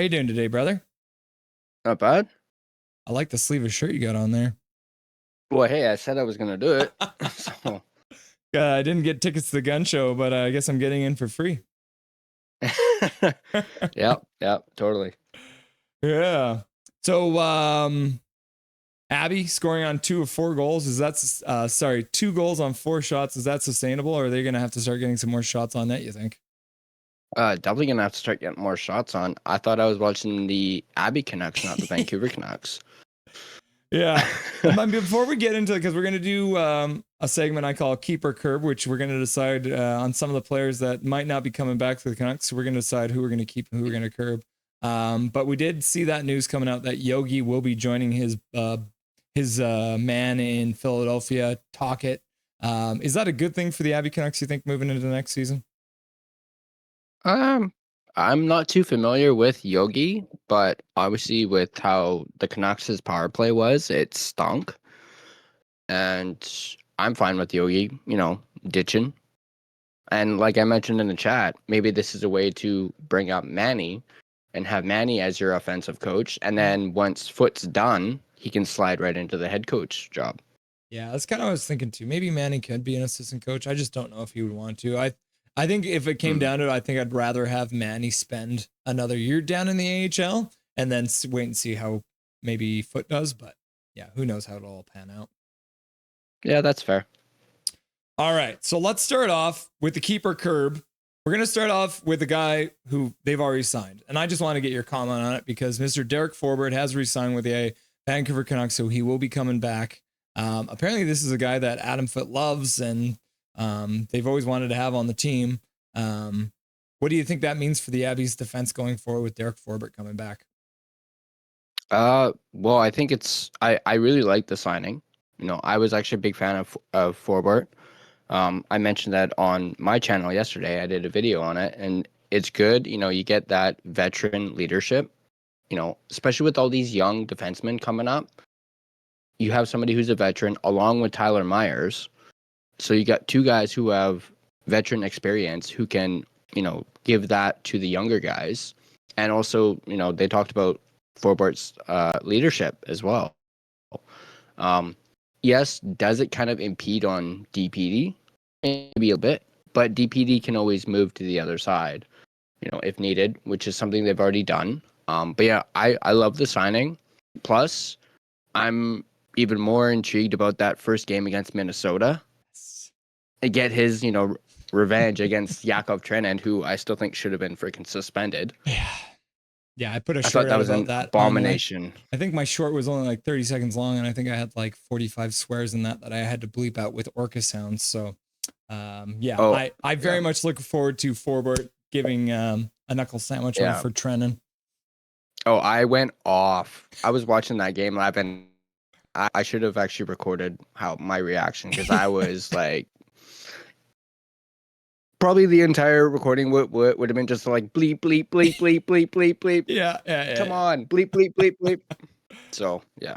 you doing today, brother? Not bad. I like the sleeveless shirt you got on there. Well, hey, I said I was gonna do it. So I didn't get tickets to the gun show, but I guess I'm getting in for free. Yep, totally. Yeah. So, Abby scoring on 2 of 4 goals. Is that 2 goals on 4 shots? Is that sustainable, or are they going to have to start getting some more shots on net, you think? Definitely gonna have to start getting more shots on. I thought I was watching the Abbey Canucks, not the Vancouver Canucks. Yeah. Before we get into it, because we're going to do a segment I call Keep or Curb, which we're going to decide on some of the players that might not be coming back to the Canucks. So we're going to decide who we're going to keep and who we're going to curb. But we did see that news coming out that Yogi will be joining his man in Philadelphia, Talkett. Is that a good thing for the Abbey Canucks, you think, moving into the next season? I'm not too familiar with Yogi, but obviously with how the Canucks' power play was, it stunk. And I'm fine with Yogi, ditching. And like I mentioned in the chat, maybe this is a way to bring up Manny and have Manny as your offensive coach. And then once Foot's done, he can slide right into the head coach job. Yeah, that's kind of what I was thinking too. Maybe Manny could be an assistant coach. I just don't know if he would want to. I think if it came down to it, I think I'd rather have Manny spend another year down in the AHL and then wait and see how maybe Foot does. But yeah, who knows how it'll all pan out. Yeah, that's fair. All right, so let's start off with the keeper curb. We're going to start off with a guy who they've already signed. And I just want to get your comment on it because Mr. Derek Forbort has re-signed with the Vancouver Canucks, so he will be coming back. Apparently, this is a guy that Adam Foote loves and they've always wanted to have on the team. What do you think that means for the Abbeys defense going forward with Derek Forbort coming back? Well, I think I really like the signing. I was actually a big fan of Forbort. I mentioned that on my channel yesterday. I did a video on it, and it's good. You get that veteran leadership, especially with all these young defensemen coming up. You have somebody who's a veteran along with Tyler Myers. So you got 2 guys who have veteran experience who can, give that to the younger guys. And also, they talked about Forbort's leadership as well. Yes, does it kind of impede on DPD? Maybe a bit, but DPD can always move to the other side, if needed, which is something they've already done. But yeah, I love the signing. Plus, I'm even more intrigued about that first game against Minnesota. And get his, revenge against Jakub Trenin, who I still think should have been freaking suspended. Yeah, I put a short that was about an that abomination. I think my short was only like 30 seconds long, and I think I had like 45 swears in that I had to bleep out with orca sounds. So, I very much look forward to Forbort giving a knuckle sandwich over for Trenin. Oh, I went off. I was watching that game live, and I should have actually recorded my reaction because I was like, probably the entire recording would have been just like bleep, bleep, bleep, bleep, bleep, bleep, bleep. Yeah. Come on, bleep, bleep, bleep, bleep. So, yeah.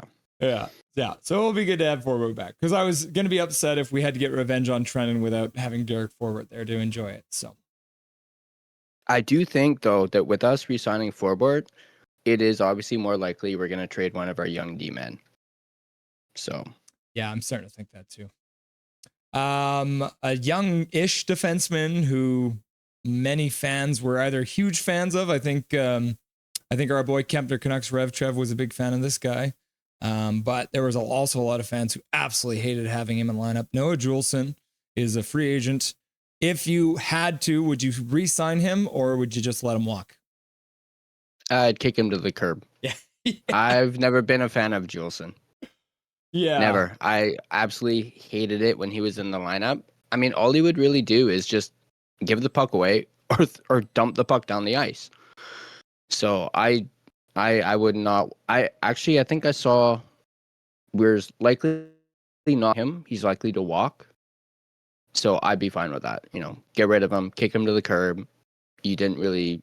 So it'll be good to have Forbort back because I was going to be upset if we had to get revenge on Trenin without having Derek Forbort there to enjoy it. So I do think, though, that with us re-signing Forbort, it is obviously more likely we're going to trade one of our young D-men. So, yeah, I'm starting to think that too. A young-ish defenseman who many fans were either huge fans of. I think our boy Kempner Canucks Rev Trev was a big fan of this guy. But there was also a lot of fans who absolutely hated having him in lineup. Noah Juulsen is a free agent. If you had to, would you re-sign him or would you just let him walk? I'd kick him to the curb. Yeah. I've never been a fan of Juulsen. Yeah. Never. I absolutely hated it when he was in the lineup. I mean, all he would really do is just give the puck away or dump the puck down the ice. So I would not. I think I saw we're likely not him. He's likely to walk. So I'd be fine with that. Get rid of him, kick him to the curb. You didn't really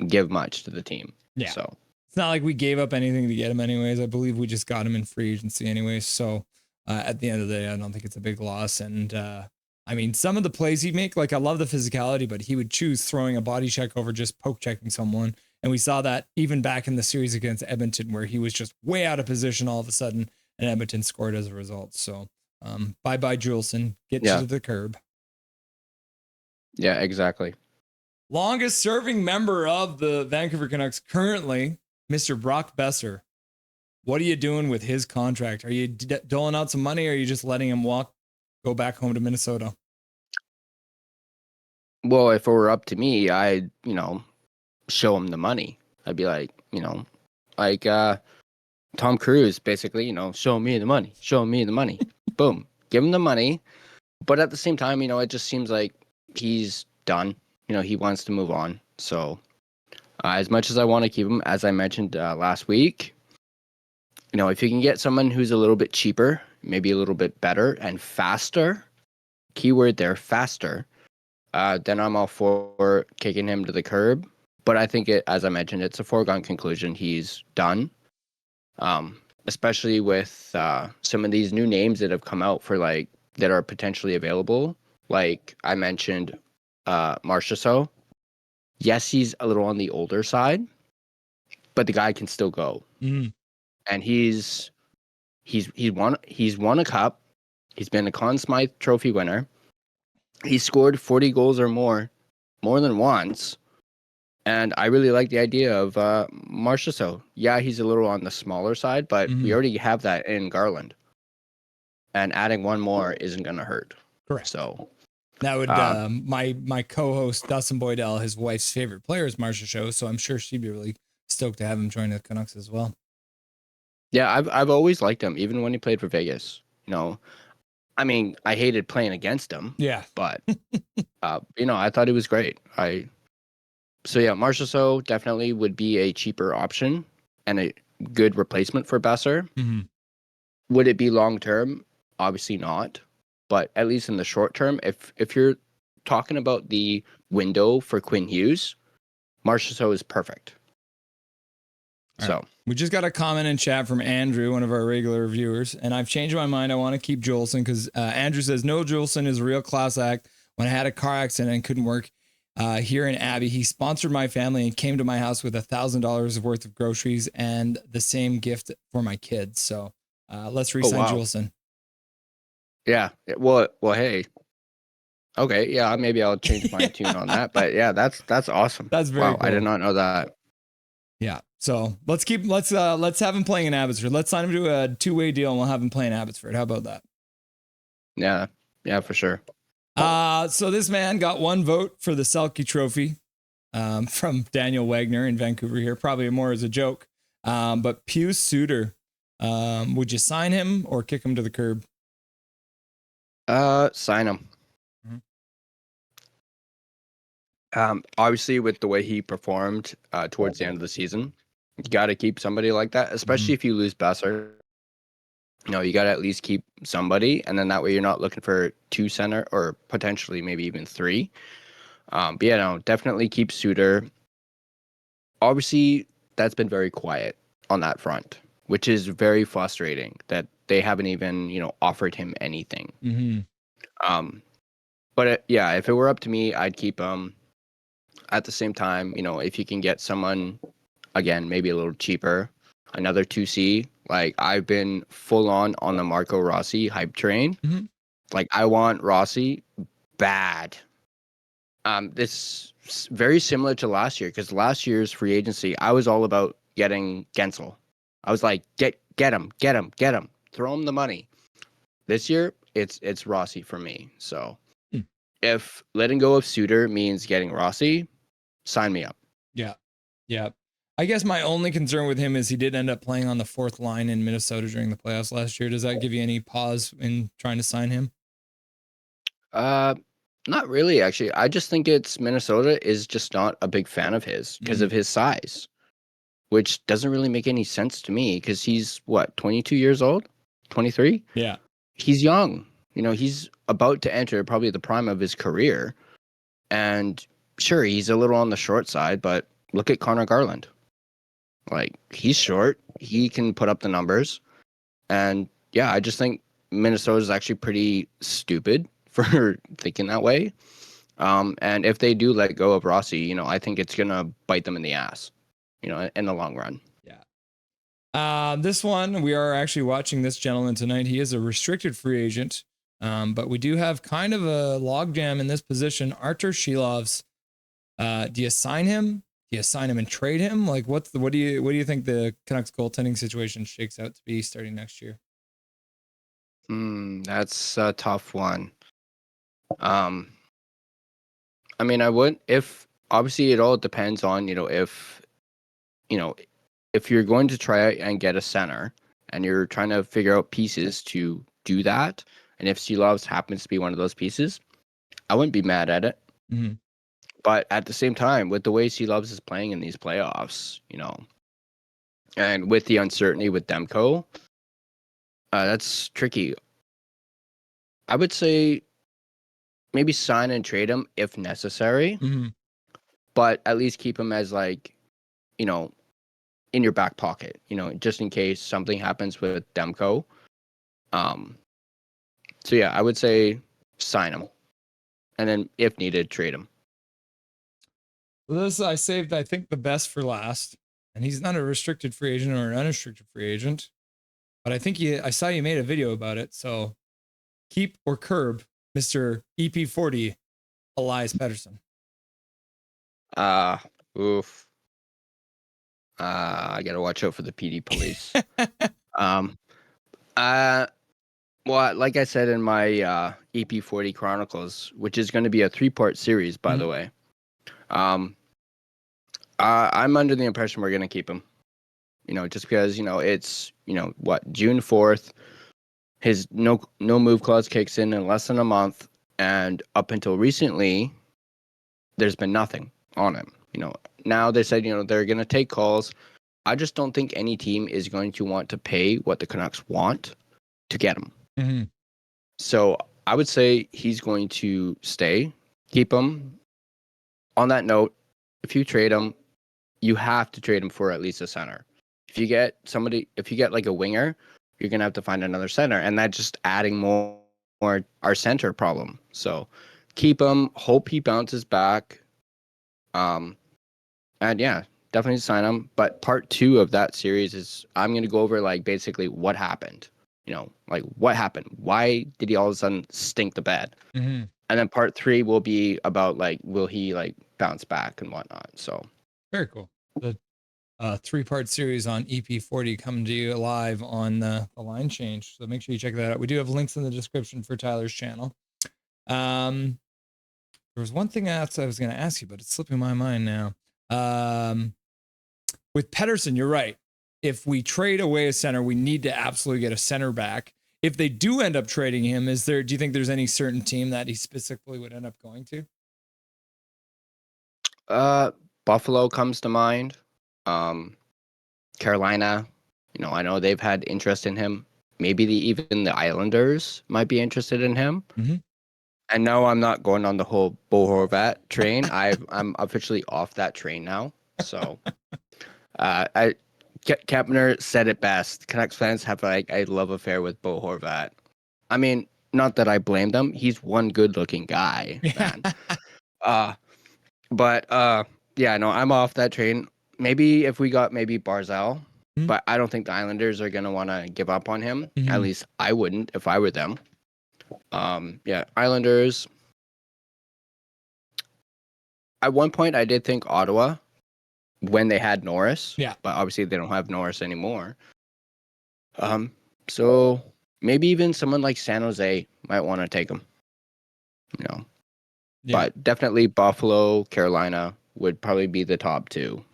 give much to the team. Yeah. So it's not like we gave up anything to get him anyways. I believe we just got him in free agency anyways. So at the end of the day, I don't think it's a big loss. And I mean, some of the plays he'd make, like I love the physicality, but he would choose throwing a body check over just poke checking someone And we saw that even back in the series against Edmonton, where he was just way out of position all of a sudden, and Edmonton scored as a result. So bye-bye, Juleson. Get you to the curb. Yeah, exactly. Longest serving member of the Vancouver Canucks currently, Mr. Brock Besser. What are you doing with his contract? Are you doling out some money, or are you just letting him go back home to Minnesota? Well, if it were up to me, I'd, show him the money. I'd be like, like Tom Cruise, basically, show me the money. Show me the money. Boom. Give him the money. But at the same time, it just seems like he's done. He wants to move on. So as much as I want to keep him, as I mentioned last week, if you can get someone who's a little bit cheaper, maybe a little bit better and faster, keyword there, faster, then I'm all for kicking him to the curb. But I think, as I mentioned, it's a foregone conclusion. He's done. Especially with some of these new names that have come out that are potentially available. Like I mentioned, Marchessault. Yes, he's a little on the older side, but the guy can still go. Mm. And he's won a cup. He's been a Conn Smythe Trophy winner. He scored 40 goals or more than once. And I really like the idea of Marchessault. Yeah, he's a little on the smaller side, but we already have that in Garland. And adding one more isn't going to hurt. Correct. So that would my co-host Dustin Boydell, his wife's favorite player is Marchessault, so I'm sure she'd be really stoked to have him join the Canucks as well. Yeah, I've always liked him, even when he played for Vegas. I mean, I hated playing against him. Yeah, but I thought he was great. So yeah, Marchessault definitely would be a cheaper option and a good replacement for Besser. Mm-hmm. Would it be long term? Obviously not. But at least in the short term, if you're talking about the window for Quinn Hughes, Marchessault is perfect. All so right. We just got a comment in chat from Andrew, one of our regular viewers, and I've changed my mind. I want to keep Juleson because Andrew says no, Juleson is a real class act. When I had a car accident and couldn't work here in Abbey, he sponsored my family and came to my house with $1,000 worth of groceries and the same gift for my kids. So let's re-sign Juleson. Yeah. Well, hey. Okay. Yeah. Maybe I'll change my tune on that. But yeah, that's awesome. That's very cool. I did not know that. Yeah. So let's have him playing in Abbotsford. Let's sign him to a 2-way deal and we'll have him playing Abbotsford. How about that? Yeah. Yeah, for sure. So this man got one vote for the Selke Trophy from Daniel Wagner in Vancouver here, probably more as a joke. But Pius Suter, would you sign him or kick him to the curb? Sign him. Obviously, with the way he performed towards the end of the season, you got to keep somebody like that, especially if you lose Besser. You got to at least keep somebody, and then that way you're not looking for 2 center or potentially maybe even 3. But yeah, no, definitely keep Suter. Obviously, that's been very quiet on that front, which is very frustrating that they haven't even, offered him anything. Mm-hmm. But yeah, if it were up to me, I'd keep him. At the same time, if you can get someone, again, maybe a little cheaper, another 2C, like I've been full on the Marco Rossi hype train. Mm-hmm. Like I want Rossi bad. This is very similar to last year because last year's free agency, I was all about getting Gensel. I was like, get him, throw him the money. This year, it's Rossi for me. So if letting go of Suter means getting Rossi, sign me up. Yeah. I guess my only concern with him is he did end up playing on the 4th line in Minnesota during the playoffs last year. Does that give you any pause in trying to sign him? Not really, actually. I just think Minnesota is just not a big fan of his because of his size, which doesn't really make any sense to me because he's 22 years old, 23. Yeah, he's young. He's about to enter probably the prime of his career, and sure, he's a little on the short side, but look at Connor Garland. Like, he's short. He can put up the numbers. And yeah, I just think Minnesota is actually pretty stupid for thinking that way. And if they do let go of Rossi, I think it's going to bite them in the ass. in the long run. Yeah. This one, we are actually watching this gentleman tonight. He is a restricted free agent, but we do have kind of a logjam in this position. Artur Shilovs. Do you sign him? Do you sign him and trade him? Like, what do you think the Canucks goaltending situation shakes out to be starting next year? That's a tough one. I mean, I would, if obviously it all depends on, if you're going to try and get a center and you're trying to figure out pieces to do that, and if Silovs happens to be one of those pieces, I wouldn't be mad at it. Mm-hmm. But at the same time, with the way Silovs is playing in these playoffs, and with the uncertainty with Demko, that's tricky. I would say maybe sign and trade him if necessary, but at least keep him as in your back pocket, just in case something happens with Demko. So yeah, I would say sign him, and then if needed, trade him. Well, this I saved, I think, the best for last, and he's not a restricted free agent or an unrestricted free agent, but I think I saw you made a video about it. So keep or curb Mr. EP40, Elias Pettersson. Oof. I gotta watch out for the PD police. Well, like I said in my EP40 Chronicles, which is going to be a 3-part series, by the way. I'm under the impression we're going to keep him. Just because it's June 4th. His no move clause kicks in less than a month, and up until recently, there's been nothing on him. Now they said they're going to take calls. I just don't think any team is going to want to pay what the Canucks want to get him. Mm-hmm. So I would say he's going to stay, keep him. On that note, if you trade him, you have to trade him for at least a center. If you get like a winger, you're going to have to find another center, and that's just adding more our center problem. So keep him, hope he bounces back. And yeah, definitely sign him. But part 2 of that series is I'm going to go over basically what happened. What happened? Why did he all of a sudden stink the bed? Mm-hmm. And then part 3 will be about will he bounce back and whatnot. So very cool. The 3-part series on EP40 coming to you live on the line change. So make sure you check that out. We do have links in the description for Tyler's channel. There was one thing else I was going to ask you, but it's slipping my mind now. With Pettersson, you're right. If we trade away a center, we need to absolutely get a center back. If they do end up trading him, do you think there's any certain team that he specifically would end up going to? Buffalo comes to mind. Carolina, I know they've had interest in him. Maybe even the Islanders might be interested in him. Mm-hmm. And no, I'm not going on the whole Bo Horvat train. I'm officially off that train now. So, Kepner said it best. Canucks fans have a love affair with Bo Horvat. I mean, not that I blame them. He's one good-looking guy, man. Yeah, no, I'm off that train. Maybe if we got Barzal, but I don't think the Islanders are gonna want to give up on him. At least I wouldn't if I were them. Yeah, Islanders. At one point, I did think Ottawa when they had Norris. Yeah, but obviously they don't have Norris anymore. So maybe even someone like San Jose might want to take him. Yeah. But definitely Buffalo, Carolina would probably be the top 2.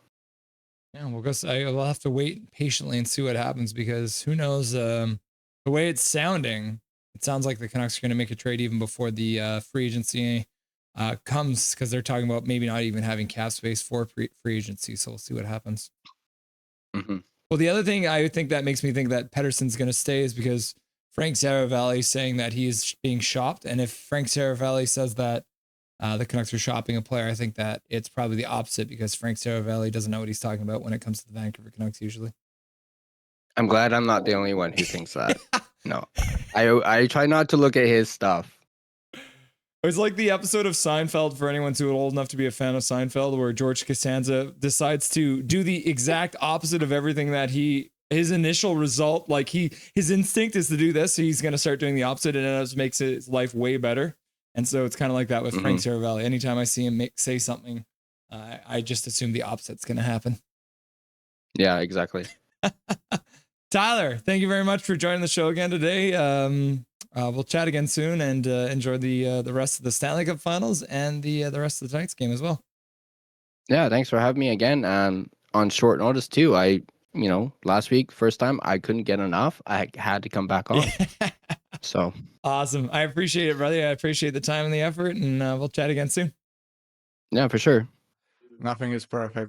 Yeah, we'll have to wait patiently and see what happens, because who knows? The way it's sounding, it sounds like the Canucks are going to make a trade even before the free agency comes, because they're talking about maybe not even having cap space for free agency. So we'll see what happens. Mm-hmm. Well, the other thing I think that makes me think that Pettersson's going to stay is because Frank Saravalli is saying that he is being shopped. And if Frank Saravalli says that the Canucks are shopping a player, I think that it's probably the opposite, because Frank Saravalli doesn't know what he's talking about when it comes to the Vancouver Canucks usually. I'm glad I'm not the only one who thinks that. No, I try not to look at his stuff. It's like the episode of Seinfeld, for anyone too old enough to be a fan of Seinfeld, where George Costanza decides to do the exact opposite of everything that his initial result, like his instinct is to do this, so he's going to start doing the opposite, and it makes his life way better. And so it's kind of like that with Frank Saravelli. Anytime I see him say something, I just assume the opposite's going to happen. Yeah, exactly. Tyler, thank you very much for joining the show again today. We'll chat again soon, and enjoy the rest of the Stanley Cup Finals and the rest of the tonight's game as well. Yeah, thanks for having me again. On short notice too. Last week, first time, I couldn't get enough. I had to come back on. So awesome. I appreciate it, brother. I appreciate the time and the effort, and we'll chat again soon. Yeah, for sure. Nothing is perfect.